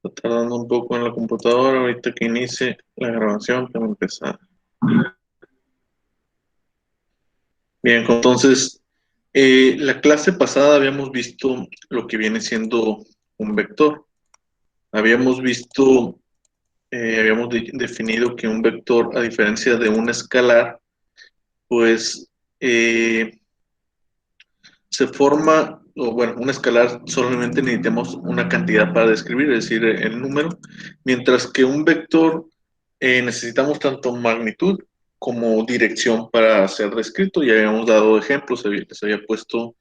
Está tardando un poco en la computadora, ahorita que inicie la grabación para empezar. Bien, entonces, la clase pasada habíamos visto lo que viene siendo un vector. Habíamos visto, definido que un vector, a diferencia de un escalar, pues se forma, o bueno, un escalar solamente necesitamos una cantidad para describir, es decir, el número, mientras que un vector necesitamos tanto magnitud como dirección para ser descrito. Ya habíamos dado ejemplos, les había puesto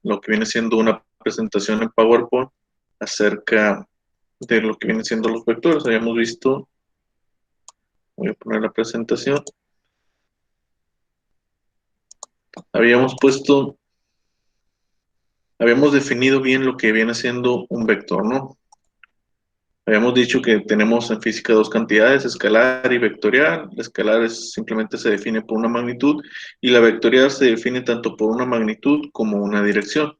lo que viene siendo una presentación en PowerPoint acerca de lo que vienen siendo los vectores. Habíamos visto, voy a poner la presentación, habíamos puesto, habíamos definido bien lo que viene siendo un vector, ¿no? Habíamos dicho que tenemos en física dos cantidades, escalar y vectorial. La escalar simplemente se define por una magnitud y la vectorial se define tanto por una magnitud como una dirección.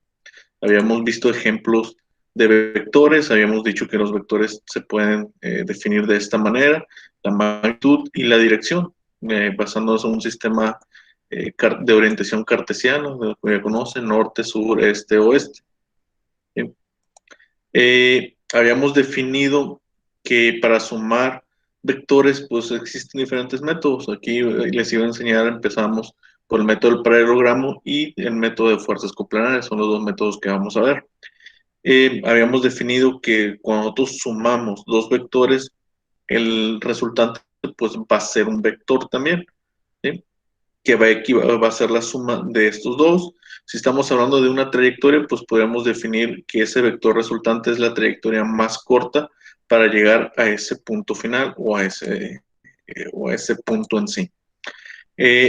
Habíamos visto ejemplos de vectores, habíamos dicho que los vectores se pueden definir de esta manera, la magnitud y la dirección, basándonos en un sistema de orientación cartesiano, de lo que ya conocen, norte, sur, este, oeste. ¿Sí? Habíamos definido que para sumar vectores, pues existen diferentes métodos. Aquí les iba a enseñar, empezamos por el método del paralelogramo y el método de fuerzas coplanares, son los dos métodos que vamos a ver. Habíamos definido que cuando nosotros sumamos dos vectores, el resultante pues va a ser un vector también, ¿sí? Que va a ser la suma de estos dos. Si estamos hablando de una trayectoria, pues podemos definir que ese vector resultante es la trayectoria más corta para llegar a ese punto final o a ese punto en sí.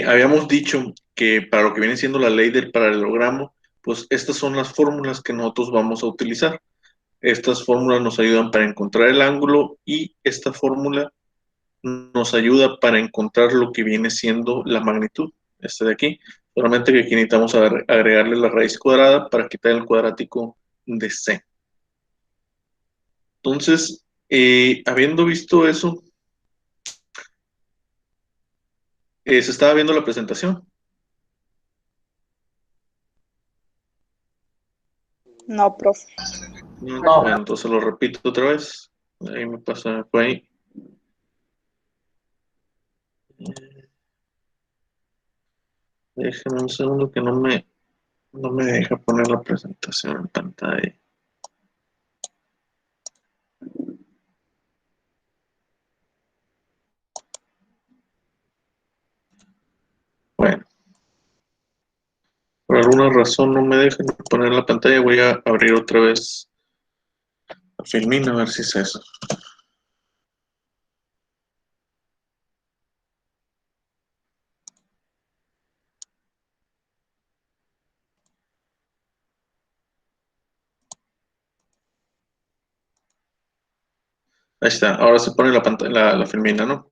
Habíamos dicho que para lo que viene siendo la ley del paralelogramo, pues estas son las fórmulas que nosotros vamos a utilizar. Estas fórmulas nos ayudan para encontrar el ángulo y esta fórmula nos ayuda para encontrar lo que viene siendo la magnitud, este de aquí. Solamente que aquí necesitamos agregarle la raíz cuadrada para quitar el cuadrático de C. Entonces, habiendo visto eso, se estaba viendo la presentación. No, profe. No. Bueno, entonces lo repito otra vez. Ahí me pasa por ahí. Déjenme un segundo que no me deja poner la presentación en pantalla. Bueno, por alguna razón no me deja poner la pantalla. Voy a abrir otra vez la Filmina a ver si es eso. Ahí está, ahora se pone la pantalla, la Filmina, ¿no?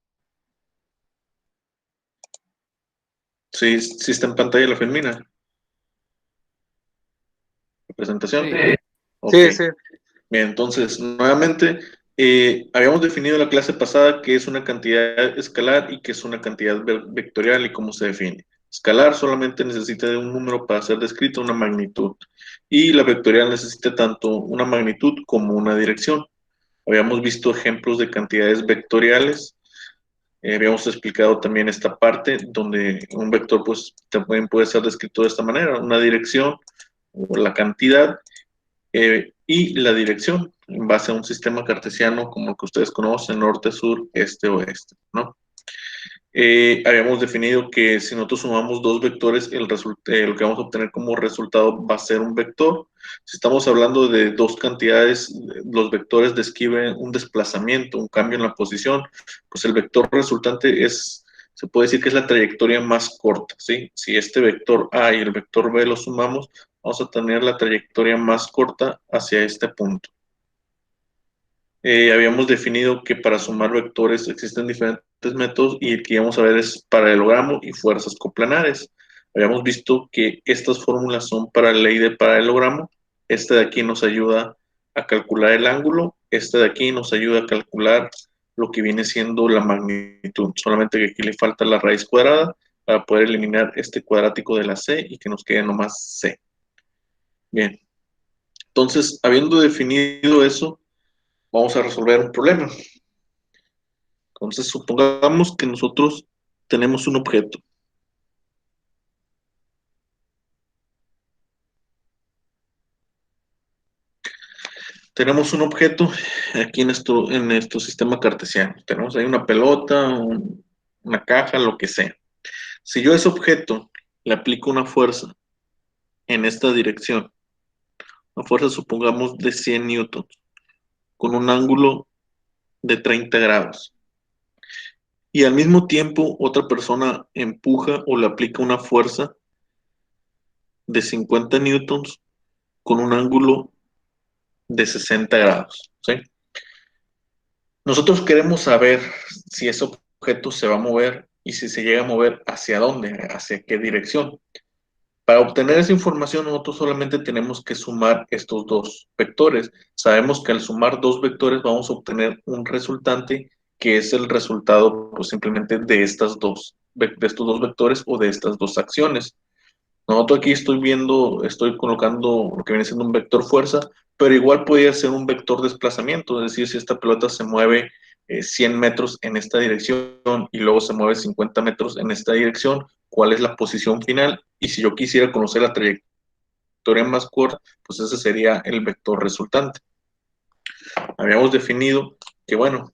Sí, sí está en pantalla la Filmina. La presentación. Sí. Okay. Sí. Bien, entonces, nuevamente, habíamos definido en la clase pasada que es una cantidad escalar y que es una cantidad vectorial y cómo se define. Escalar solamente necesita de un número para ser descrito, una magnitud. Y la vectorial necesita tanto una magnitud como una dirección. Habíamos visto ejemplos de cantidades vectoriales. Habíamos explicado también esta parte donde un vector pues también puede ser descrito de esta manera, una dirección o la cantidad y la dirección en base a un sistema cartesiano como el que ustedes conocen, norte, sur, este, oeste, ¿no? Habíamos definido que si nosotros sumamos dos vectores, lo que vamos a obtener como resultado va a ser un vector. Si estamos hablando de dos cantidades, los vectores describen un desplazamiento, un cambio en la posición, pues el vector resultante se puede decir que es la trayectoria más corta, ¿sí? Si este vector A y el vector B los sumamos, vamos a tener la trayectoria más corta hacia este punto. Habíamos definido que para sumar vectores existen diferentes métodos y el que íbamos a ver es paralelogramo y fuerzas coplanares. Habíamos visto que estas fórmulas son para la ley de paralelogramo. Esta de aquí nos ayuda a calcular el ángulo Este de aquí nos ayuda a calcular lo que viene siendo la magnitud. Solamente que aquí le falta la raíz cuadrada para poder eliminar este cuadrático de la C y que nos quede nomás C. Bien, entonces, habiendo definido eso, vamos a resolver un problema. Entonces, supongamos que nosotros tenemos un objeto. Tenemos un objeto aquí en nuestro sistema cartesiano. Tenemos ahí una pelota, una caja, lo que sea. Si yo a ese objeto le aplico una fuerza en esta dirección, una fuerza supongamos de 100 newtons, con un ángulo de 30 grados, y al mismo tiempo otra persona empuja o le aplica una fuerza de 50 newtons con un ángulo de 60 grados, ¿sí? Nosotros queremos saber si ese objeto se va a mover y si se llega a mover hacia dónde, hacia qué dirección. Para obtener esa información, nosotros solamente tenemos que sumar estos dos vectores. Sabemos que al sumar dos vectores vamos a obtener un resultante que es el resultado pues, simplemente de de estos dos vectores o de estas dos acciones. Nosotros aquí estoy colocando lo que viene siendo un vector fuerza, pero igual podría ser un vector desplazamiento, es decir, si esta pelota se mueve 100 metros en esta dirección y luego se mueve 50 metros en esta dirección, ¿cuál es la posición final? Y si yo quisiera conocer la trayectoria más corta, pues ese sería el vector resultante. Habíamos definido que, bueno,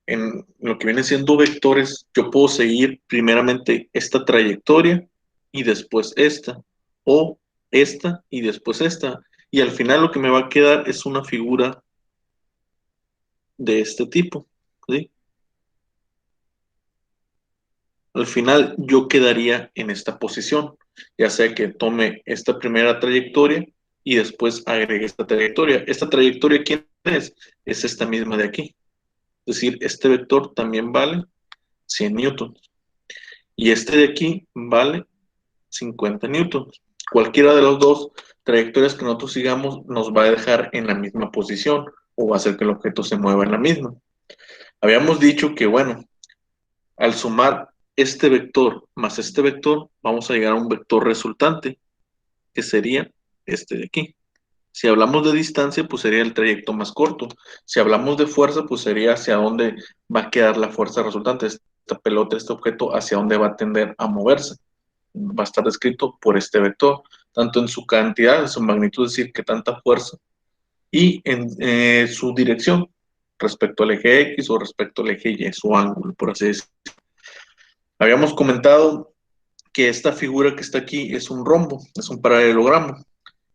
en lo que vienen siendo vectores, yo puedo seguir primeramente esta trayectoria y después esta, o esta y después esta. Y al final lo que me va a quedar es una figura de este tipo, ¿sí? Al final yo quedaría en esta posición, ya sea que tome esta primera trayectoria y después agregue esta trayectoria. ¿Esta trayectoria quién es? Es esta misma de aquí. Es decir, este vector también vale 100 newtons. Y este de aquí vale 50 newtons. Cualquiera de las dos trayectorias que nosotros sigamos nos va a dejar en la misma posición o va a hacer que el objeto se mueva en la misma. Habíamos dicho que, bueno, al sumar este vector más este vector, vamos a llegar a un vector resultante, que sería este de aquí. Si hablamos de distancia, pues sería el trayecto más corto. Si hablamos de fuerza, pues sería hacia dónde va a quedar la fuerza resultante. Esta pelota, este objeto, hacia dónde va a tender a moverse. Va a estar descrito por este vector, tanto en su cantidad, en su magnitud, es decir, que tanta fuerza, y en su dirección respecto al eje X o respecto al eje Y, su ángulo, por así decirlo. Habíamos comentado que esta figura que está aquí es un rombo, es un paralelogramo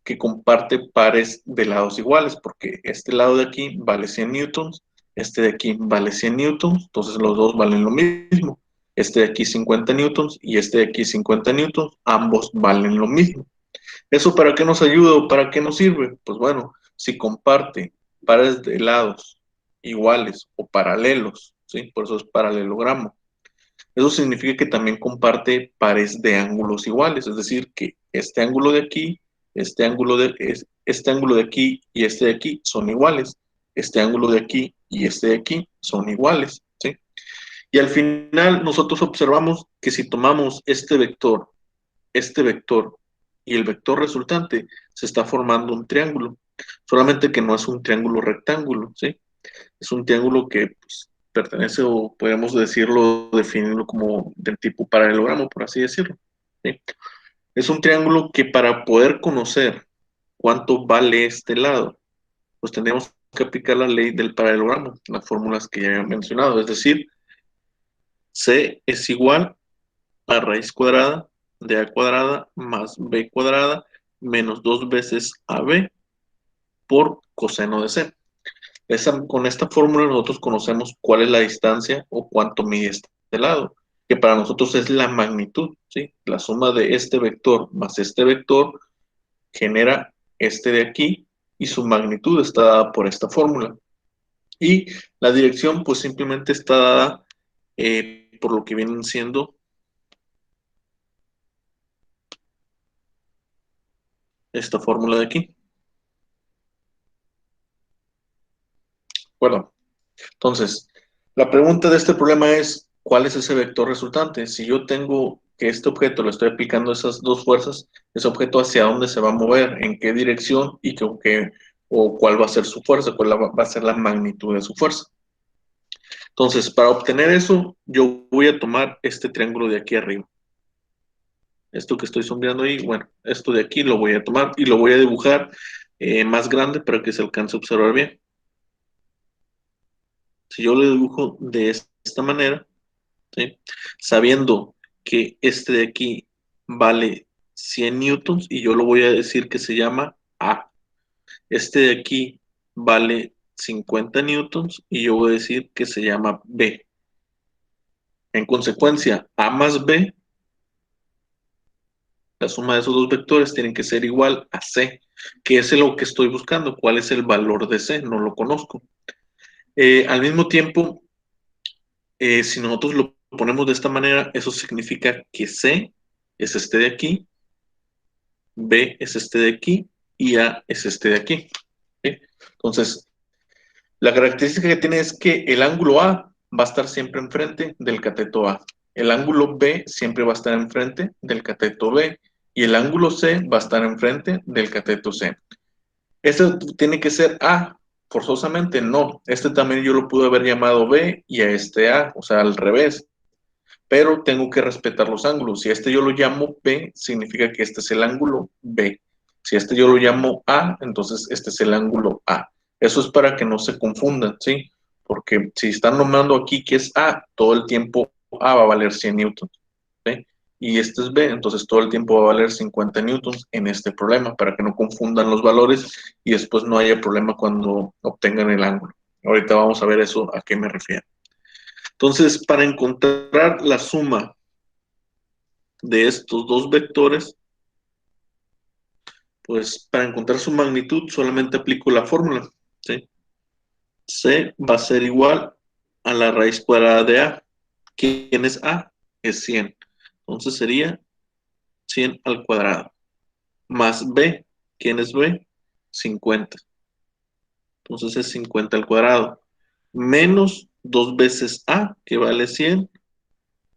que comparte pares de lados iguales, porque este lado de aquí vale 100 newtons, este de aquí vale 100 newtons, entonces los dos valen lo mismo. Este de aquí 50 newtons y este de aquí 50 newtons, ambos valen lo mismo. ¿Eso para qué nos ayuda o para qué nos sirve? Pues bueno, si comparte pares de lados iguales o paralelos, ¿sí? Por eso es paralelogramo. Eso significa que también comparte pares de ángulos iguales, es decir, que este ángulo de aquí, este ángulo de aquí y este de aquí son iguales. Este ángulo de aquí y este de aquí son iguales, ¿sí? Y al final nosotros observamos que si tomamos este vector y el vector resultante, se está formando un triángulo. Solamente que no es un triángulo rectángulo, ¿sí? Es un triángulo que pues, pertenece, o podemos decirlo, definirlo como del tipo paralelogramo, por así decirlo, ¿sí? Es un triángulo que para poder conocer cuánto vale este lado, pues tendríamos que aplicar la ley del paralelogramo, las fórmulas que ya había mencionado, es decir, C es igual a raíz cuadrada de a cuadrada más b cuadrada menos dos veces ab por coseno de c. Con esta fórmula nosotros conocemos cuál es la distancia o cuánto mide este lado, que para nosotros es la magnitud, ¿sí? La suma de este vector más este vector genera este de aquí y su magnitud está dada por esta fórmula. Y la dirección pues simplemente está dada por lo que vienen siendo esta fórmula de aquí. acuerdo. Entonces, la pregunta de este problema es, ¿cuál es ese vector resultante? Si yo tengo que este objeto le estoy aplicando esas dos fuerzas, ese objeto hacia dónde se va a mover, en qué dirección y o cuál va a ser su fuerza, cuál va a ser la magnitud de su fuerza. Entonces, para obtener eso, yo voy a tomar este triángulo de aquí arriba. Esto que estoy sombreando ahí, bueno, esto de aquí lo voy a tomar y lo voy a dibujar más grande para que se alcance a observar bien. Si yo lo dibujo de esta manera, ¿sí? Sabiendo que este de aquí vale 100 newtons y yo lo voy a decir que se llama A. Este de aquí vale 50 newtons y yo voy a decir que se llama B. En consecuencia, A más B, la suma de esos dos vectores tienen que ser igual a C, que es lo que estoy buscando. ¿Cuál es el valor de C? No lo conozco. Al mismo tiempo, si nosotros lo ponemos de esta manera, eso significa que C es este de aquí, B es este de aquí y A es este de aquí. ¿Sí? Entonces, la característica que tiene es que el ángulo A va a estar siempre enfrente del cateto A. El ángulo B siempre va a estar enfrente del cateto B. Y el ángulo C va a estar enfrente del cateto C. ¿Este tiene que ser A? Forzosamente no. Este también yo lo pude haber llamado B y a este A, o sea, al revés. Pero tengo que respetar los ángulos. Si este yo lo llamo B, significa que este es el ángulo B. Si este yo lo llamo A, entonces este es el ángulo A. Eso es para que no se confundan, ¿sí? Porque si están nombrando aquí que es A, todo el tiempo A va a valer 100 newtons, ¿sí? Y este es B, entonces todo el tiempo va a valer 50 newtons en este problema, para que no confundan los valores y después no haya problema cuando obtengan el ángulo. Ahorita vamos a ver eso, a qué me refiero. Entonces, para encontrar la suma de estos dos vectores, pues para encontrar su magnitud solamente aplico la fórmula, ¿sí? C va a ser igual a la raíz cuadrada de A. ¿Quién es A? Es 100. Entonces sería 100 al cuadrado. Más B. ¿Quién es B? 50. Entonces es 50 al cuadrado. Menos 2 veces A, que vale 100,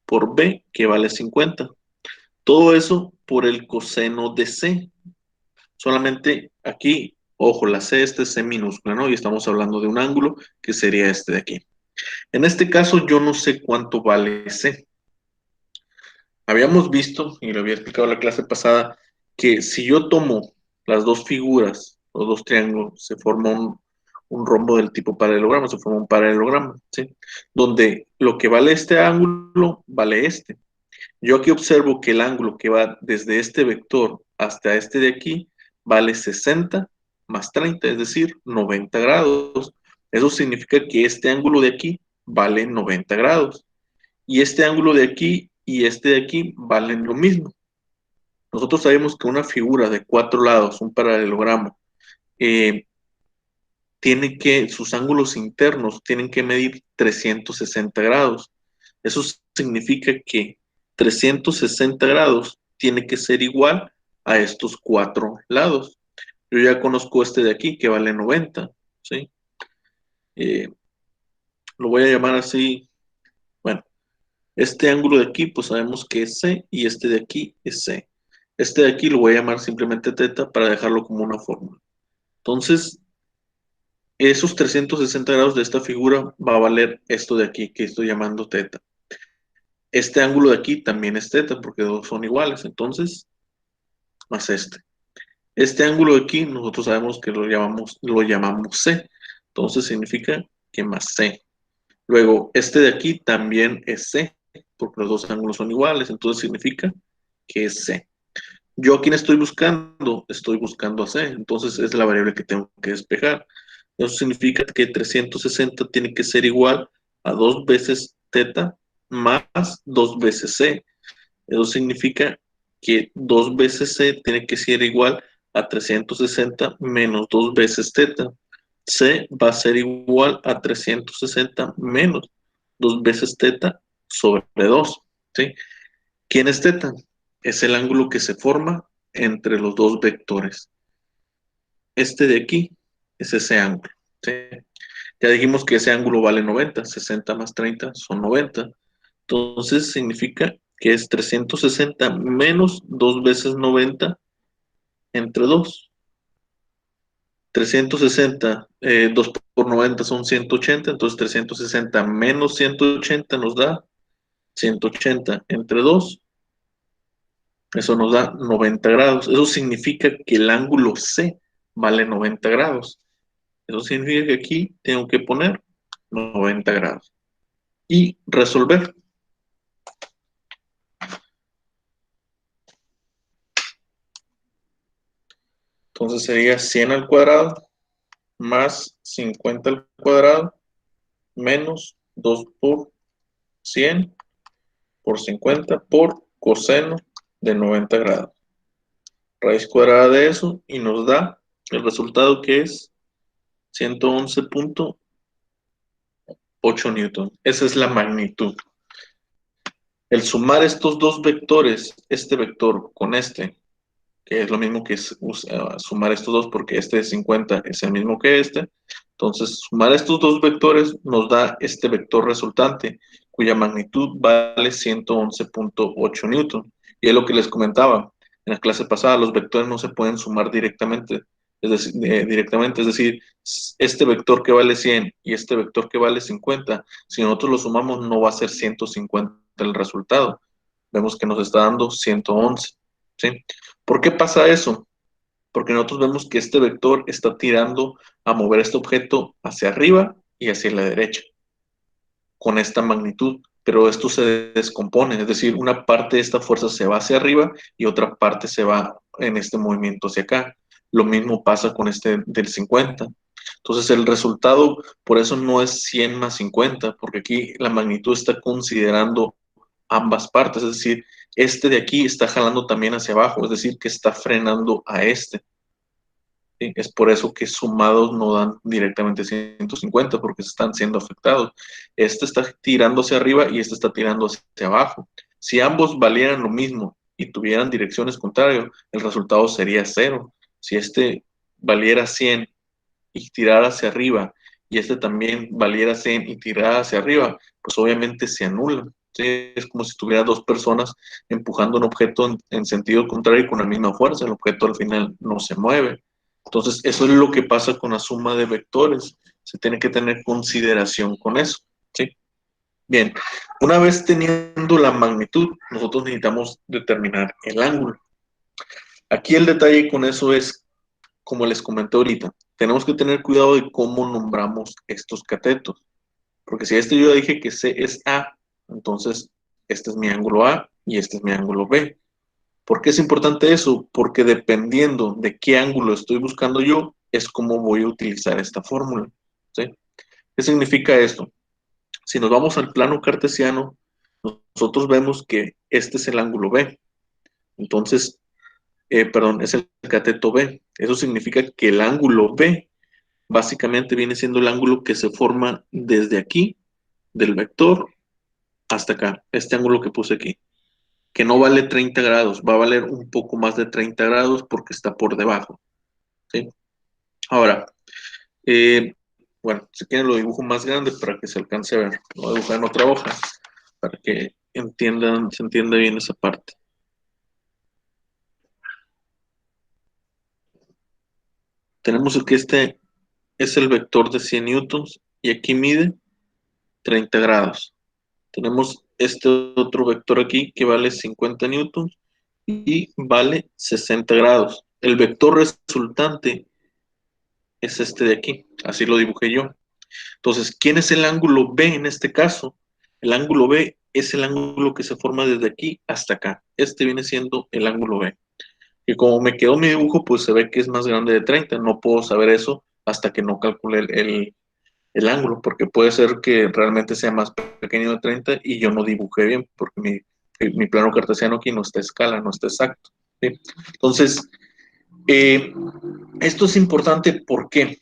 por B, que vale 50. Todo eso por el coseno de C. Solamente aquí, ojo, la C, este es C minúscula, ¿no? Y estamos hablando de un ángulo que sería este de aquí. En este caso, yo no sé cuánto vale C. Habíamos visto, y lo había explicado en la clase pasada, que si yo tomo las dos figuras, los dos triángulos, se forma un rombo del tipo paralelogramo, se forma un paralelogramo, ¿sí? Donde lo que vale este ángulo, vale este. Yo aquí observo que el ángulo que va desde este vector hasta este de aquí vale 60 más 30, es decir, 90 grados. Eso significa que este ángulo de aquí vale 90 grados. Y este ángulo de aquí y este de aquí valen lo mismo. Nosotros sabemos que una figura de cuatro lados, un paralelogramo, eh, sus ángulos internos tienen que medir 360 grados. Eso significa que 360 grados tiene que ser igual a estos cuatro lados. Yo ya conozco este de aquí que vale 90, ¿sí? Eh, lo voy a llamar así. Bueno, este ángulo de aquí, pues sabemos que es C y este de aquí es C. Este de aquí lo voy a llamar simplemente teta para dejarlo como una fórmula. Entonces, esos 360 grados de esta figura va a valer esto de aquí que estoy llamando teta. Este ángulo de aquí también es teta porque dos son iguales, entonces, más este. Este ángulo de aquí nosotros sabemos que lo llamamos C, entonces significa que más C. Luego, este de aquí también es C, porque los dos ángulos son iguales, entonces significa que es C. ¿Yo a quién estoy buscando? Estoy buscando a C, entonces es la variable que tengo que despejar. Eso significa que 360 tiene que ser igual a 2 veces teta más 2 veces C. Eso significa que 2 veces C tiene que ser igual a 360 menos 2 veces teta. C va a ser igual a 360 menos 2 veces teta sobre 2. ¿Sí? ¿Quién es teta? Es el ángulo que se forma entre los dos vectores. Este de aquí es ese ángulo. ¿Sí? Ya dijimos que ese ángulo vale 90, 60 más 30 son 90. Entonces significa que es 360 menos 2 veces 90 entre 2. 360, 2 por 90 son 180, entonces 360 menos 180 nos da 180 entre 2, eso nos da 90 grados. Eso significa que el ángulo C vale 90 grados. Eso significa que aquí tengo que poner 90 grados y resolver. Entonces sería 100 al cuadrado más 50 al cuadrado menos 2 por 100 por 50 por coseno de 90 grados. Raíz cuadrada de eso y nos da el resultado que es 111.8 newton. Esa es la magnitud. El sumar estos dos vectores, este vector con este, que es lo mismo que sumar estos dos porque este de 50 es el mismo que este. Entonces, sumar estos dos vectores nos da este vector resultante, cuya magnitud vale 111.8 newton. Y es lo que les comentaba en la clase pasada, los vectores no se pueden sumar directamente, es decir, este vector que vale 100 y este vector que vale 50, si nosotros lo sumamos no va a ser 150 el resultado. Vemos que nos está dando 111, ¿sí? ¿Por qué pasa eso? Porque nosotros vemos que este vector está tirando a mover este objeto hacia arriba y hacia la derecha, con esta magnitud, pero esto se descompone, es decir, una parte de esta fuerza se va hacia arriba y otra parte se va en este movimiento hacia acá. Lo mismo pasa con este del 50. Entonces el resultado, por eso no es 100 más 50, porque aquí la magnitud está considerando ambas partes, es decir, este de aquí está jalando también hacia abajo, es decir, que está frenando a este. ¿Sí? Es por eso que sumados no dan directamente 150, porque están siendo afectados. Este está tirando hacia arriba y este está tirando hacia abajo. Si ambos valieran lo mismo y tuvieran direcciones contrarias, el resultado sería cero. Si este valiera 100 y tirara hacia arriba y este también valiera 100 y tirara hacia arriba, pues obviamente se anulan. ¿Sí? Es como si tuviera dos personas empujando un objeto en sentido contrario y con la misma fuerza. El objeto al final no se mueve. Entonces, eso es lo que pasa con la suma de vectores. Se tiene que tener consideración con eso. ¿Sí? Bien, una vez teniendo la magnitud, nosotros necesitamos determinar el ángulo. Aquí el detalle con eso es, como les comenté ahorita, tenemos que tener cuidado de cómo nombramos estos catetos. Porque si este yo ya dije que C es A, entonces este es mi ángulo A y este es mi ángulo B. ¿Por qué es importante eso? Porque dependiendo de qué ángulo estoy buscando yo, es como voy a utilizar esta fórmula. ¿Sí? ¿Qué significa esto? Si nos vamos al plano cartesiano, nosotros vemos que este es el ángulo B. Entonces, perdón, es el cateto B. Eso significa que el ángulo B básicamente viene siendo el ángulo que se forma desde aquí, del vector, hasta acá, este ángulo que puse aquí, que no vale 30 grados, va a valer un poco más de 30 grados porque está por debajo. ¿Sí? Ahora, eh, bueno, si quieren lo dibujo más grande para que se alcance a ver. Lo voy a dibujar en otra hoja para que se entienda bien esa parte. Tenemos que este es el vector de 100 newtons y aquí mide 30 grados. Tenemos este otro vector aquí que vale 50 newtons y vale 60 grados. El vector resultante es este de aquí, así lo dibujé yo. Entonces, ¿quién es el ángulo B en este caso? El ángulo B es el ángulo que se forma desde aquí hasta acá. Este viene siendo el ángulo B. Y como me quedó mi dibujo, pues se ve que es más grande de 30. No puedo saber eso hasta que no calcule el ángulo, porque puede ser que realmente sea más pequeño de 30 y yo no dibujé bien, porque mi plano cartesiano aquí no está a escala, no está exacto. ¿Sí? Entonces, eh, esto es importante, ¿por qué?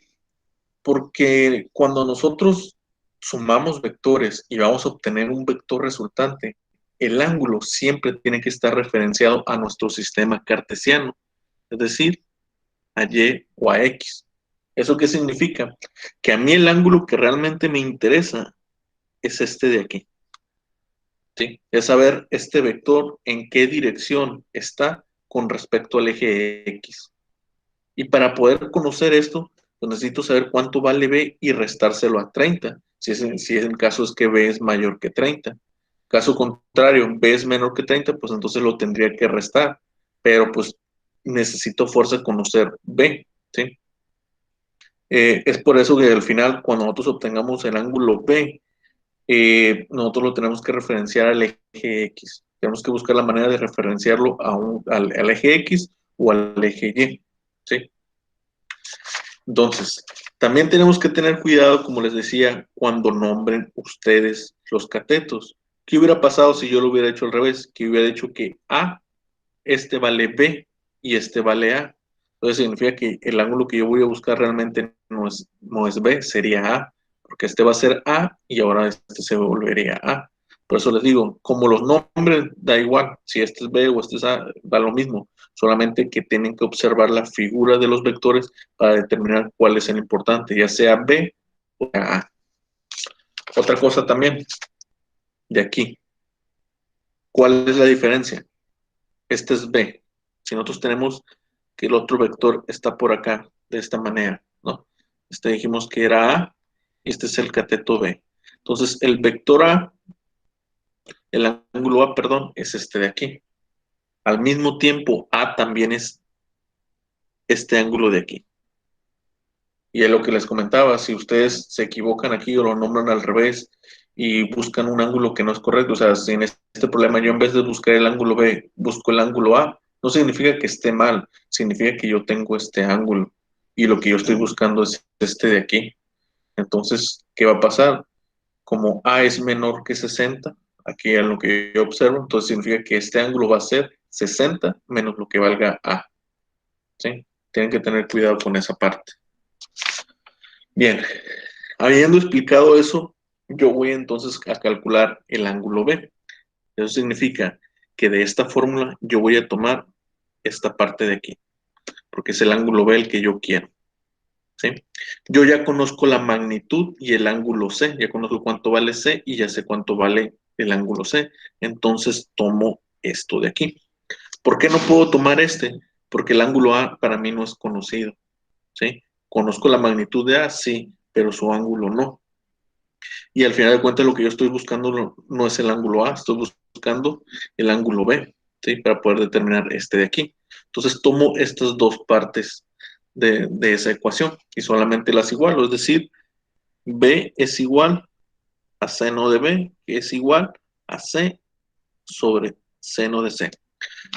Porque cuando nosotros sumamos vectores y vamos a obtener un vector resultante, el ángulo siempre tiene que estar referenciado a nuestro sistema cartesiano, es decir, a Y o a X. ¿Eso qué significa? Que a mí el ángulo que realmente me interesa es este de aquí, ¿sí? Es saber este vector en qué dirección está con respecto al eje X. Y para poder conocer esto, pues necesito saber cuánto vale B y restárselo a 30, si es el caso es que B es mayor que 30. Caso contrario, B es menor que 30, pues entonces lo tendría que restar. Pero pues necesito fuerza conocer B, ¿sí? Es por eso que al final, cuando nosotros obtengamos el ángulo B, nosotros lo tenemos que referenciar al eje X. Tenemos que buscar la manera de referenciarlo al eje X o al eje Y, ¿sí? Entonces, también tenemos que tener cuidado, como les decía, cuando nombren ustedes los catetos. ¿Qué hubiera pasado si yo lo hubiera hecho al revés? Que hubiera dicho que A, este vale B y este vale A. Entonces significa que el ángulo que yo voy a buscar realmente no es B, sería A, porque este va a ser A y ahora este se volvería A. Por eso les digo, como los nombres, da igual, si este es B o este es A, da lo mismo, solamente que tienen que observar la figura de los vectores para determinar cuál es el importante, ya sea B o A. Otra cosa también, de aquí, ¿cuál es la diferencia? Este es B. Si nosotros tenemos que el otro vector está por acá, de esta manera, ¿no? Este dijimos que era A, y este es el cateto B. Entonces, el vector A, el ángulo A, perdón, es este de aquí. Al mismo tiempo, A también es este ángulo de aquí. Y es lo que les comentaba, si ustedes se equivocan aquí o lo nombran al revés y buscan un ángulo que no es correcto, o sea, si en este problema yo en vez de buscar el ángulo B, busco el ángulo A, no significa que esté mal, significa que yo tengo este ángulo y lo que yo estoy buscando es este de aquí. Entonces, ¿qué va a pasar? Como A es menor que 60, aquí es lo que yo observo, entonces significa que este ángulo va a ser 60 menos lo que valga A, ¿sí? Tienen que tener cuidado con esa parte. Bien, habiendo explicado eso, yo voy entonces a calcular el ángulo B. Eso significa que de esta fórmula yo voy a tomar esta parte de aquí, porque es el ángulo B el que yo quiero, ¿sí? Yo ya conozco la magnitud y el ángulo C, ya conozco cuánto vale C y ya sé cuánto vale el ángulo C. Entonces tomo esto de aquí. ¿Por qué no puedo tomar este? Porque el ángulo A para mí no es conocido, ¿sí? Conozco la magnitud de A, sí, pero su ángulo no. Y al final de cuentas lo que yo estoy buscando no es el ángulo A, estoy buscando el ángulo B, ¿sí? Para poder determinar este de aquí. Entonces tomo estas dos partes de esa ecuación y solamente las igualo, es decir, B es igual a seno de B, que es igual a C sobre seno de C.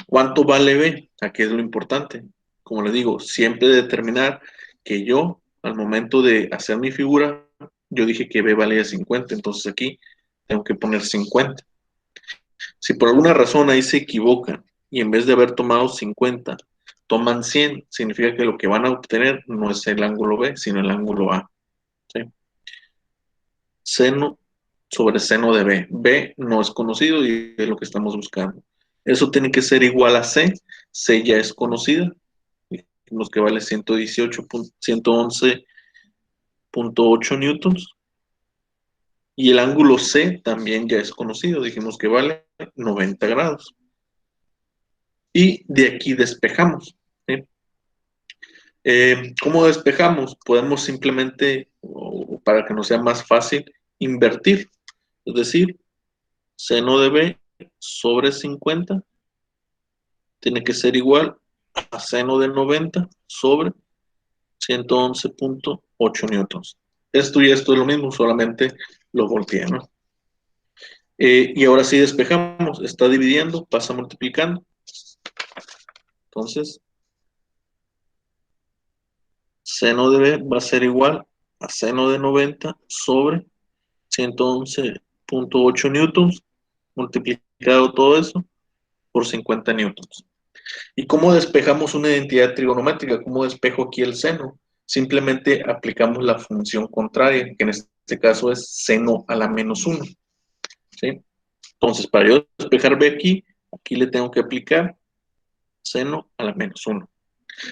¿Cuánto vale B? Aquí es lo importante. Como les digo, siempre determinar que yo, al momento de hacer mi figura, yo dije que B valía 50, entonces aquí tengo que poner 50. Si por alguna razón ahí se equivocan y en vez de haber tomado 50, toman 100, significa que lo que van a obtener no es el ángulo B, sino el ángulo A, ¿sí? Seno sobre seno de B. B no es conocido y es lo que estamos buscando. Eso tiene que ser igual a C. C ya es conocida. Dijimos que vale 111.8 newtons. Y el ángulo C también ya es conocido. Dijimos que vale 90 grados. Y de aquí despejamos, ¿sí? ¿Cómo despejamos? Podemos simplemente, para que nos sea más fácil, invertir. Es decir, seno de B sobre 50 tiene que ser igual a seno de 90 sobre 111.8 newtons. Esto y esto es lo mismo, solamente lo volteé, ¿no? Y ahora sí despejamos, está dividiendo, pasa multiplicando. Entonces, seno de B va a ser igual a seno de 90 sobre 111.8 newtons, multiplicado todo eso por 50 newtons. ¿Y cómo despejamos una identidad trigonométrica? ¿Cómo despejo aquí el seno? Simplemente aplicamos la función contraria, que en este caso es seno a la menos 1, ¿sí? Entonces, para yo despejar B aquí, aquí le tengo que aplicar seno a la menos 1.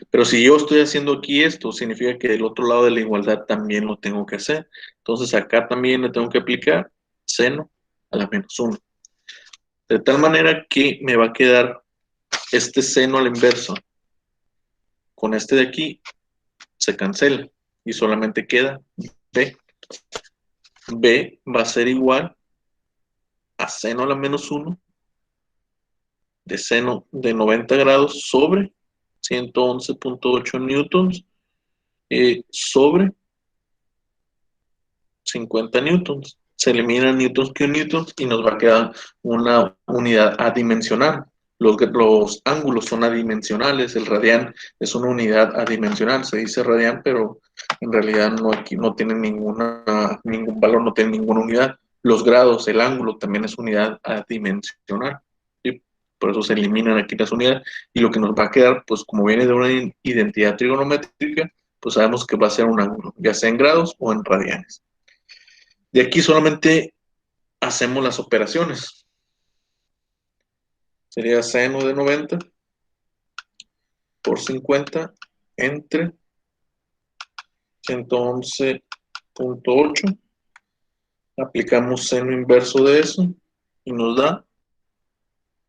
Pero si yo estoy haciendo aquí esto, significa que del otro lado de la igualdad también lo tengo que hacer. Entonces acá también le tengo que aplicar seno a la -1. De tal manera que me va a quedar este seno a la inversa. Con este de aquí se cancela y solamente queda b. B va a ser igual a seno a la -1 de seno de 90 grados sobre 111.8 newtons sobre 50 newtons. Se eliminan newtons que newtons y nos va a quedar una unidad adimensional. Los ángulos son adimensionales, el radián es una unidad adimensional, se dice radián, pero en realidad no, aquí no tiene ningún valor, no tiene ninguna unidad. Los grados, el ángulo también es unidad adimensional. ¿Sí? Por eso se eliminan aquí las unidades y lo que nos va a quedar, pues como viene de una identidad trigonométrica, pues sabemos que va a ser un ángulo, ya sea en grados o en radianes. De aquí solamente hacemos las operaciones. Sería seno de 90 por 50 entre 111.8. Aplicamos seno inverso de eso y nos da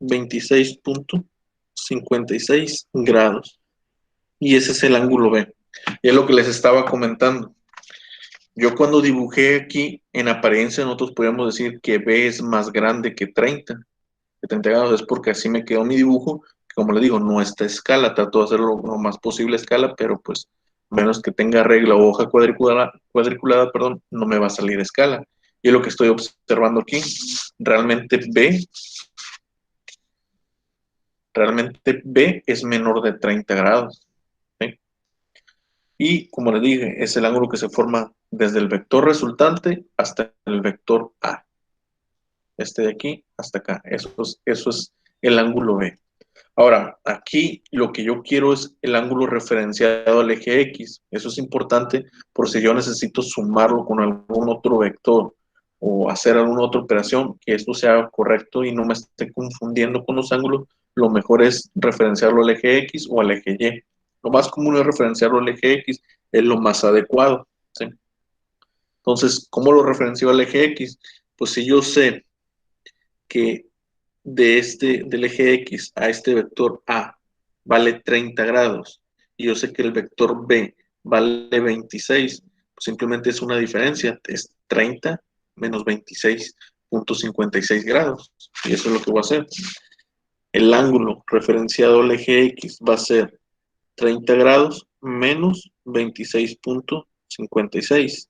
26.56 grados. Y ese es el ángulo B. Y es lo que les estaba comentando. Yo cuando dibujé aquí, en apariencia nosotros podríamos decir que B es más grande que 30 grados, es porque así me quedó mi dibujo, que como le digo, no está a escala, trato de hacerlo lo más posible a escala, pero pues menos que tenga regla o hoja cuadriculada, perdón, no me va a salir a escala. Y es lo que estoy observando aquí. Realmente B es menor de 30 grados. ¿Sí? Y como les dije, es el ángulo que se forma desde el vector resultante hasta el vector A. Este de aquí hasta acá. Eso es el ángulo B. Ahora, aquí lo que yo quiero es el ángulo referenciado al eje X. Eso es importante por si yo necesito sumarlo con algún otro vector o hacer alguna otra operación, que esto sea correcto y no me esté confundiendo con los ángulos. Lo mejor es referenciarlo al eje X o al eje Y. Lo más común es referenciarlo al eje X, es lo más adecuado. ¿Sí? Entonces, ¿cómo lo referencio al eje X? Pues si yo sé que del eje X a este vector A vale 30 grados y yo sé que el vector B vale 26, pues simplemente es una diferencia, es 30 menos 26.56 grados. Y eso es lo que voy a hacer. El ángulo referenciado al eje X va a ser 30 grados menos 26.56.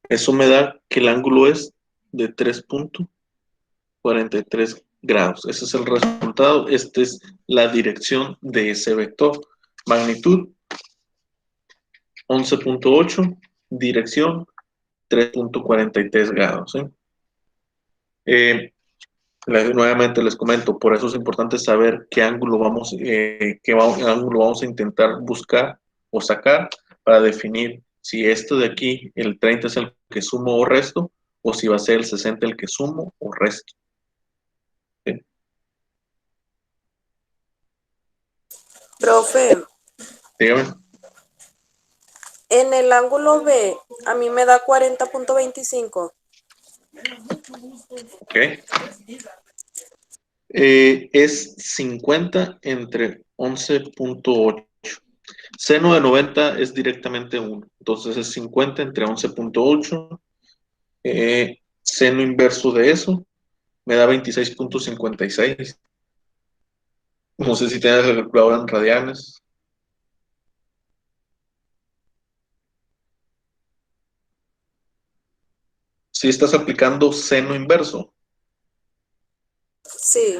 Eso me da que el ángulo es de 3.43 grados. Ese es el resultado. Esta es la dirección de ese vector. Magnitud 11.8, dirección 3.43 grados. Nuevamente les comento, por eso es importante saber qué ángulo ángulo vamos a intentar buscar o sacar para definir si esto de aquí, el 30 es el que sumo o resto, o si va a ser el 60 el que sumo o resto. ¿Sí? Profe, Dígame. en el ángulo B, a mí me da 40.25. Ok. Es 50 entre 11.8. Seno de 90 es directamente 1. Entonces es 50 entre 11.8. Seno inverso de eso me da 26.56. No sé si tienes la calculadora en radianes. Si estás aplicando seno inverso. Sí,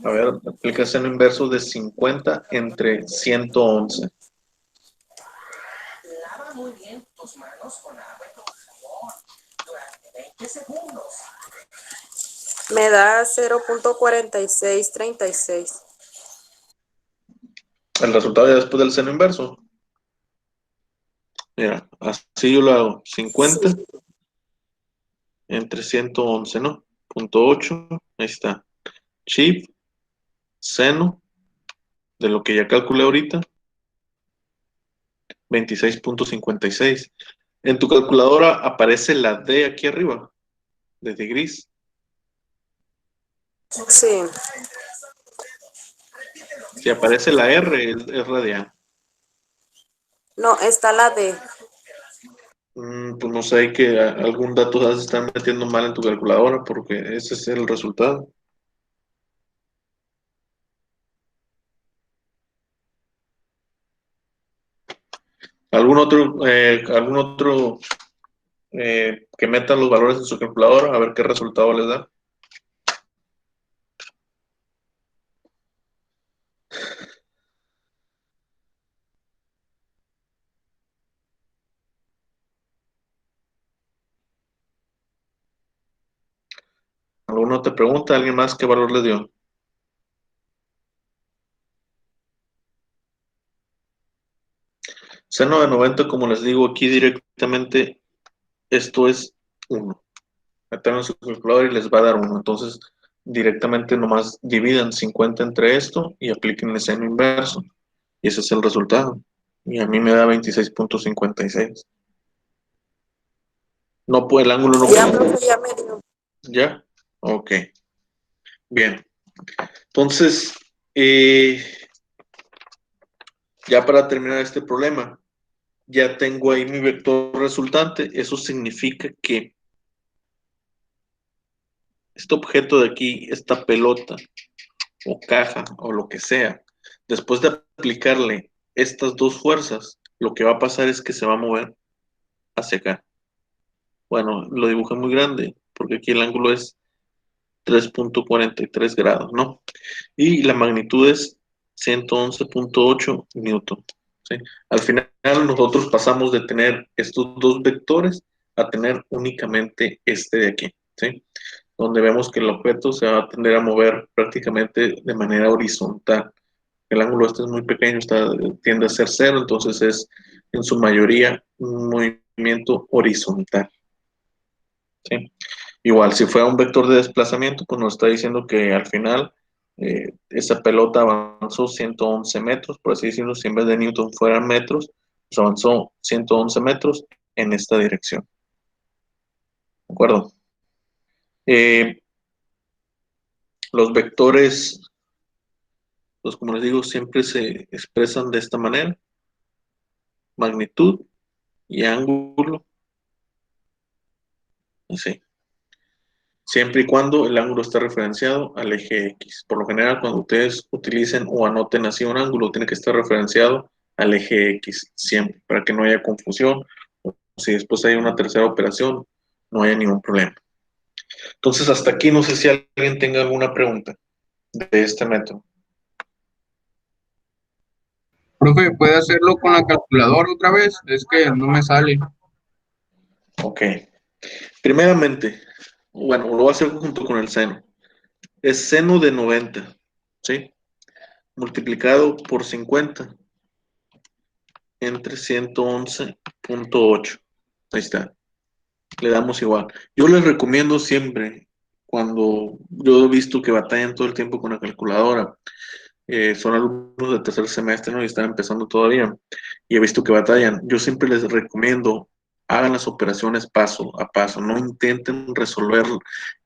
A ver, aplica seno inverso de 50 entre 111. me da 0.4636. El resultado ya después del seno inverso. Mira, así yo lo hago. 50 Sí, entre 111, ¿no? 40.8, ahí está. Shift, seno, de lo que ya calculé ahorita, 26.56. En tu calculadora aparece la D aquí arriba, de degrees. Sí. Si aparece la R, es radian. No, está la D. Pues no sé, hay que algún dato has de estar metiendo mal en tu calculadora porque ese es el resultado. ¿Algún otro que meta los valores en su calculadora a ver qué resultado les da? ¿Alguno te pregunta? ¿Alguien más qué valor les dio? Seno de 90, como les digo aquí directamente, esto es 1. Metan en su calculadora y les va a dar 1. Entonces, directamente nomás dividan 50 entre esto y apliquen el seno inverso. Y ese es el resultado. Y a mí me da 26.56. No puede, el ángulo no Ya, puede. profe, ya me dio. ¿Ya? Ok. Bien. Entonces, eh, ya para terminar este problema, ya tengo ahí mi vector resultante. Eso significa que este objeto de aquí, esta pelota o caja o lo que sea, después de aplicarle estas dos fuerzas, lo que va a pasar es que se va a mover hacia acá. Bueno, lo dibujé muy grande porque aquí el ángulo es 3.43 grados, ¿no? Y la magnitud es 111.8 newton, ¿sí? Al final nosotros pasamos de tener estos dos vectores a tener únicamente este de aquí, ¿sí? Donde vemos que el objeto se va a tender a mover prácticamente de manera horizontal. El ángulo este es muy pequeño, tiende a ser cero, entonces es en su mayoría un movimiento horizontal, ¿sí? Igual, si fuera un vector de desplazamiento, pues nos está diciendo que al final esa pelota avanzó 111 metros, por así decirlo, si en vez de Newton fueran metros, pues avanzó 111 metros en esta dirección. ¿De acuerdo? Eh, los vectores, pues como les digo, siempre se expresan de esta manera: magnitud y ángulo, así. Siempre y cuando el ángulo esté referenciado al eje X. Por lo general, cuando ustedes utilicen o anoten así un ángulo, tiene que estar referenciado al eje X, siempre, para que no haya confusión. O si después hay una tercera operación, no haya ningún problema. Entonces, hasta aquí no sé si alguien tenga alguna pregunta de este método. Profe, ¿puede hacerlo con la calculadora otra vez? Es que no me sale. Ok. Primeramente, bueno, lo voy a hacer junto con el seno. Es seno de 90, ¿sí? Multiplicado por 50 entre 111.8. Ahí está. Le damos igual. Yo les recomiendo siempre, cuando yo he visto que batallan todo el tiempo con la calculadora, son alumnos de tercer semestre, ¿no? Y están empezando todavía, y he visto que batallan. Yo siempre les recomiendo, hagan las operaciones paso a paso, no intenten resolver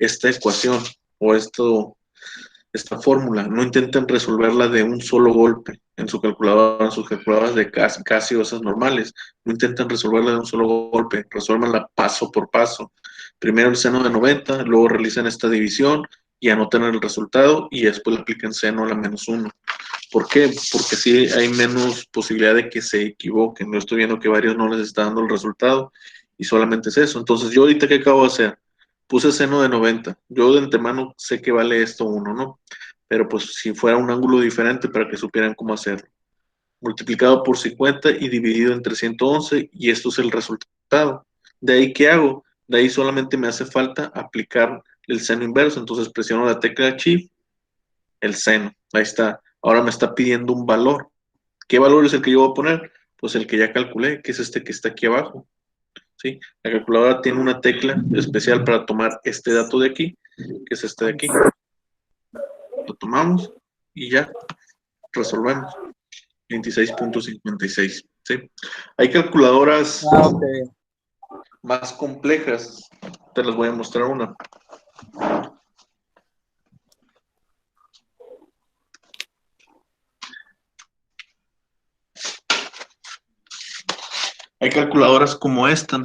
esta ecuación o esta fórmula, no intenten resolverla de un solo golpe en su calculadora, en sus calculadoras de casi o esas normales, no intenten resolverla de un solo golpe, resuélvanla paso por paso. Primero el seno de 90, luego realicen esta división y anoten el resultado y después le apliquen seno a la -1. ¿Por qué? Porque sí hay menos posibilidad de que se equivoquen. Yo estoy viendo que varios no les está dando el resultado y solamente es eso. Entonces, yo ahorita, ¿qué acabo de hacer? Puse seno de 90. Yo de antemano sé que vale esto 1, ¿no? Pero pues si fuera un ángulo diferente para que supieran cómo hacerlo. Multiplicado por 50 y dividido entre 111 y esto es el resultado. De ahí, ¿qué hago? De ahí solamente me hace falta aplicar el seno inverso. Entonces presiono la tecla Shift, el seno. Ahí está. Ahora me está pidiendo un valor. ¿Qué valor es el que yo voy a poner? Pues el que ya calculé, que es este que está aquí abajo, ¿sí? La calculadora tiene una tecla especial para tomar este dato de aquí que es este de aquí. Lo tomamos y ya resolvemos. 26.56. ¿Sí? Hay calculadoras Ok. más complejas. Te las voy a mostrar una. Hay calculadoras como esta.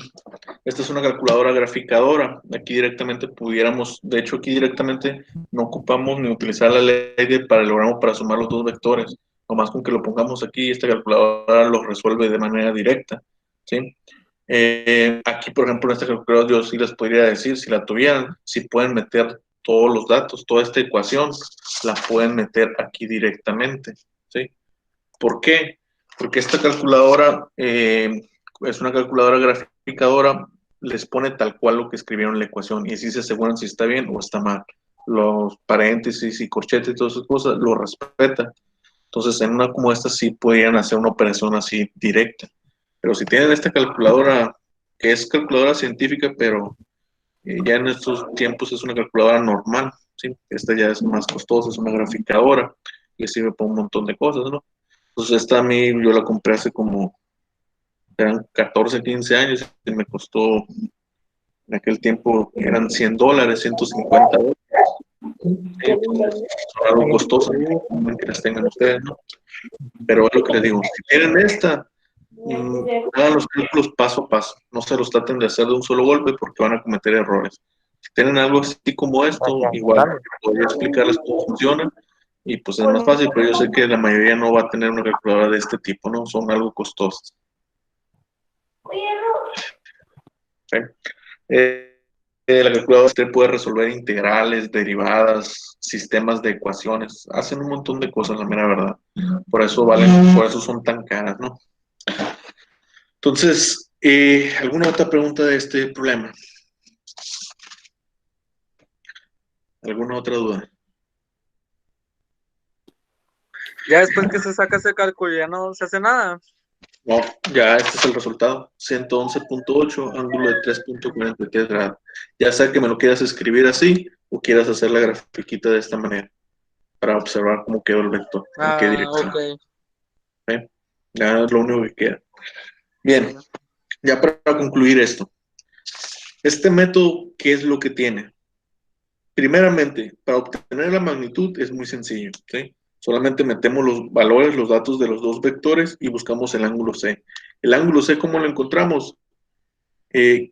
Esta es una calculadora graficadora. Aquí directamente pudiéramos, de hecho aquí directamente no ocupamos ni utilizar la ley de paralelogramo para sumar los dos vectores. Nomás con que lo pongamos aquí, esta calculadora lo resuelve de manera directa. ¿Sí? Aquí, por ejemplo, en esta calculadora yo sí les podría decir, si la tuvieran, si pueden meter todos los datos, toda esta ecuación, la pueden meter aquí directamente. ¿Sí? ¿Por qué? Porque esta calculadora es una calculadora graficadora, les pone tal cual lo que escribieron en la ecuación y así se aseguran si está bien o está mal. Los paréntesis y corchetes y todas esas cosas lo respeta. Entonces, en una como esta sí podrían hacer una operación así directa. Pero si tienen esta calculadora, que es calculadora científica, pero ya en estos tiempos es una calculadora normal, ¿sí? Esta ya es más costosa, es una graficadora y sirve para un montón de cosas, ¿no? Entonces esta a mí yo la compré hace como, eran 14, 15 años y me costó, en aquel tiempo eran $100, $150. Entonces, son algo costoso, que las tengan ustedes, ¿no? Pero es lo que les digo, si tienen esta, hagan los cálculos paso a paso, no se los traten de hacer de un solo golpe porque van a cometer errores. Si tienen algo así como esto, igual podría explicarles cómo funciona y pues es más fácil, pero yo sé que la mayoría no va a tener una calculadora de este tipo, ¿no? Son algo costosas. ¿Sí? La calculadora usted puede resolver integrales, derivadas, sistemas de ecuaciones, hacen un montón de cosas, la mera verdad. Por eso valen, por eso son tan caras, ¿no? Entonces, ¿alguna otra pregunta de este problema? ¿Alguna otra duda? Ya después que se saca ese cálculo, ya no se hace nada. No, ya este es el resultado. 111.8, ángulo de 3.43 grados. Ya sea que me lo quieras escribir así o quieras hacer la grafiquita de esta manera para observar cómo quedó el vector, en qué dirección. Ok. ¿Sí? Ya es lo único que queda. Bien, ya para concluir esto. Este método, ¿qué es lo que tiene? Primeramente, para obtener la magnitud es muy sencillo, ¿sí? Solamente metemos los valores, los datos de los dos vectores y buscamos el ángulo C. El ángulo C, ¿cómo lo encontramos?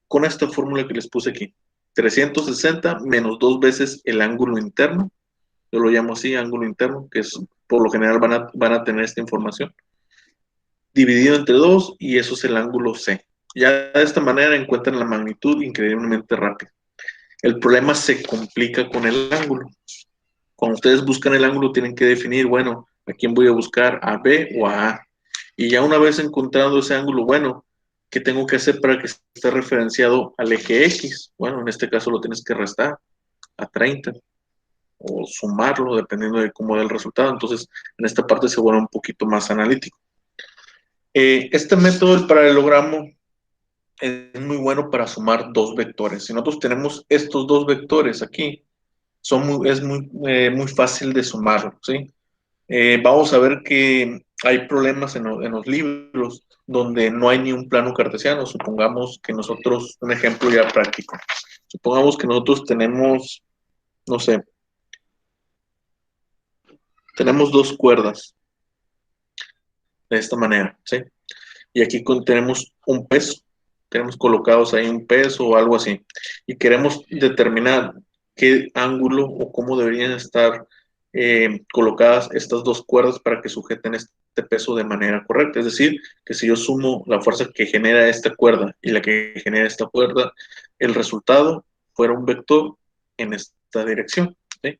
Con esta fórmula que les puse aquí. 360 menos 2 veces el ángulo interno. Yo lo llamo así, ángulo interno, que es por lo general van a tener esta información. Dividido entre 2 y eso es el ángulo C. Ya de esta manera encuentran la magnitud increíblemente rápido. El problema se complica con el ángulo. Cuando ustedes buscan el ángulo tienen que definir, bueno, ¿a quién voy a buscar? ¿A B o a A? Y ya una vez encontrado ese ángulo, bueno, ¿qué tengo que hacer para que esté referenciado al eje X? Bueno, en este caso lo tienes que restar a 30 o sumarlo dependiendo de cómo dé el resultado. Entonces, en esta parte se vuelve un poquito más analítico. Este método del paralelogramo es muy bueno para sumar dos vectores. Si nosotros tenemos estos dos vectores aquí, es muy fácil de sumarlos, ¿sí? Vamos a ver que hay problemas en los libros donde no hay ni un plano cartesiano. Supongamos que nosotros, un ejemplo ya práctico, supongamos que nosotros tenemos, no sé, tenemos dos cuerdas de esta manera, ¿sí? Y aquí tenemos un peso, tenemos colocados ahí un peso o algo así, y queremos determinar qué ángulo o cómo deberían estar colocadas estas dos cuerdas para que sujeten este peso de manera correcta. Es decir, que si yo sumo la fuerza que genera esta cuerda y la que genera esta cuerda, el resultado fuera un vector en esta dirección, ¿sí?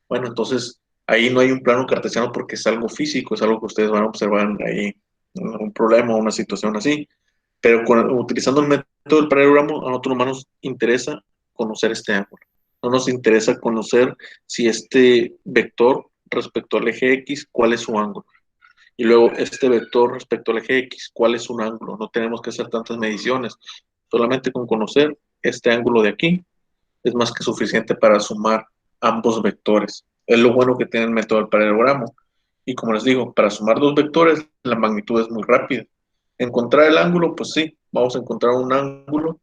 Bueno, entonces ahí no hay un plano cartesiano porque es algo físico, es algo que ustedes van a observar ahí, un problema, una situación así. Pero utilizando el método del paralelogramo, a nosotros no nos interesa conocer este ángulo. No nos interesa conocer si este vector respecto al eje X, cuál es su ángulo. Y luego este vector respecto al eje X, cuál es su ángulo. No tenemos que hacer tantas mediciones. Solamente con conocer este ángulo de aquí, es más que suficiente para sumar ambos vectores. Es lo bueno que tiene el método del paralelogramo. Y como les digo, para sumar dos vectores, la magnitud es muy rápida. Encontrar el ángulo, pues sí, vamos a encontrar un ángulo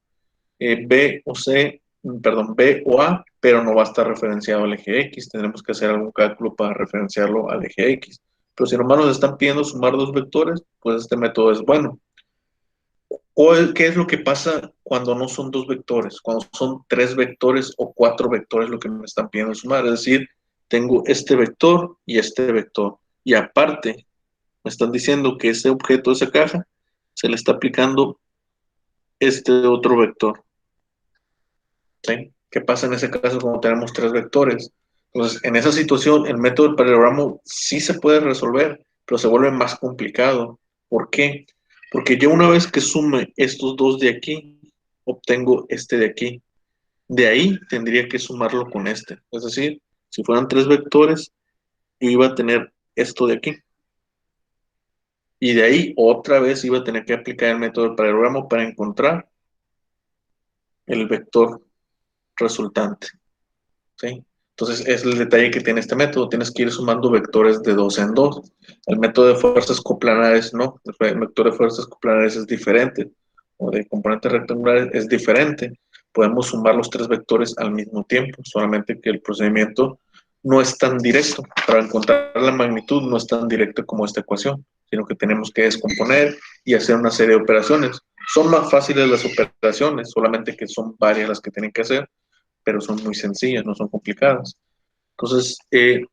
B o C, perdón, B o A, pero no va a estar referenciado al eje X. Tendremos que hacer algún cálculo para referenciarlo al eje X. Pero si nomás nos están pidiendo sumar dos vectores, pues este método es bueno. ¿Qué es lo que pasa cuando no son dos vectores? Cuando son tres vectores o cuatro vectores lo que me están pidiendo sumar. Es decir, tengo este vector y este vector. Y aparte, me están diciendo que ese objeto, esa caja, se le está aplicando este otro vector. ¿Sí? ¿Qué pasa en ese caso cuando tenemos tres vectores? Entonces, en esa situación, el método del paralelogramo sí se puede resolver, pero se vuelve más complicado. ¿Por qué? Porque yo una vez que sume estos dos de aquí, obtengo este de aquí. De ahí tendría que sumarlo con este. Es decir, si fueran tres vectores, yo iba a tener esto de aquí. Y de ahí otra vez iba a tener que aplicar el método del paralelogramo para encontrar el vector resultante. ¿Sí? Entonces, es el detalle que tiene este método. Tienes que ir sumando vectores de dos en dos. El método de fuerzas coplanares no. El vector de fuerzas coplanares es diferente. O de componentes rectangulares es diferente. Podemos sumar los tres vectores al mismo tiempo, solamente que el procedimiento no es tan directo. Para encontrar la magnitud no es tan directo como esta ecuación, sino que tenemos que descomponer y hacer una serie de operaciones. Son más fáciles las operaciones, solamente que son varias las que tienen que hacer, pero son muy sencillas, no son complicadas. Entonces,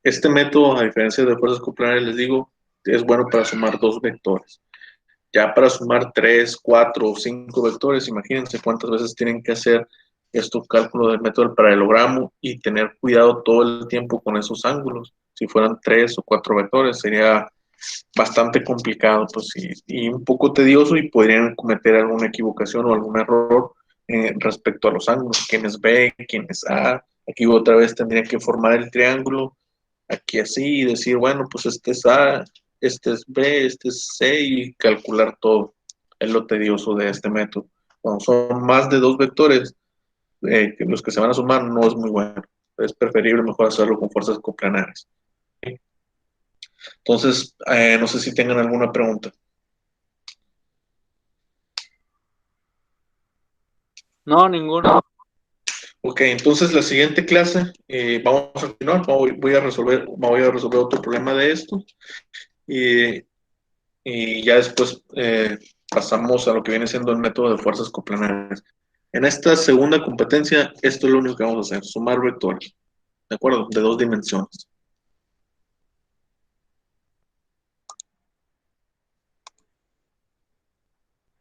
este método, a diferencia de fuerzas coplanares, les digo, es bueno para sumar dos vectores. Ya para sumar 3, 4 o 5 vectores, imagínense cuántas veces tienen que hacer estos cálculos del método del paralelogramo y tener cuidado todo el tiempo con esos ángulos. Si fueran 3 o 4 vectores, sería bastante complicado, pues, y un poco tedioso, y podrían cometer alguna equivocación o algún error respecto a los ángulos. ¿Quién es B? ¿Quién es A? Aquí otra vez tendrían que formar el triángulo, aquí así, y decir, bueno, pues este es A, este es B, este es C, y calcular todo. Es lo tedioso de este método. Cuando son más de dos vectores, que los que se van a sumar, no es muy bueno. Es preferible mejor hacerlo con fuerzas coplanares. Entonces, no sé si tengan alguna pregunta. No, ninguno. Ok, entonces la siguiente clase vamos a continuar. Voy a resolver otro problema de esto, y, y ya después pasamos a lo que viene siendo el método de fuerzas coplanares. En esta segunda competencia, esto es lo único que vamos a hacer: sumar vectores, ¿de acuerdo? De dos dimensiones.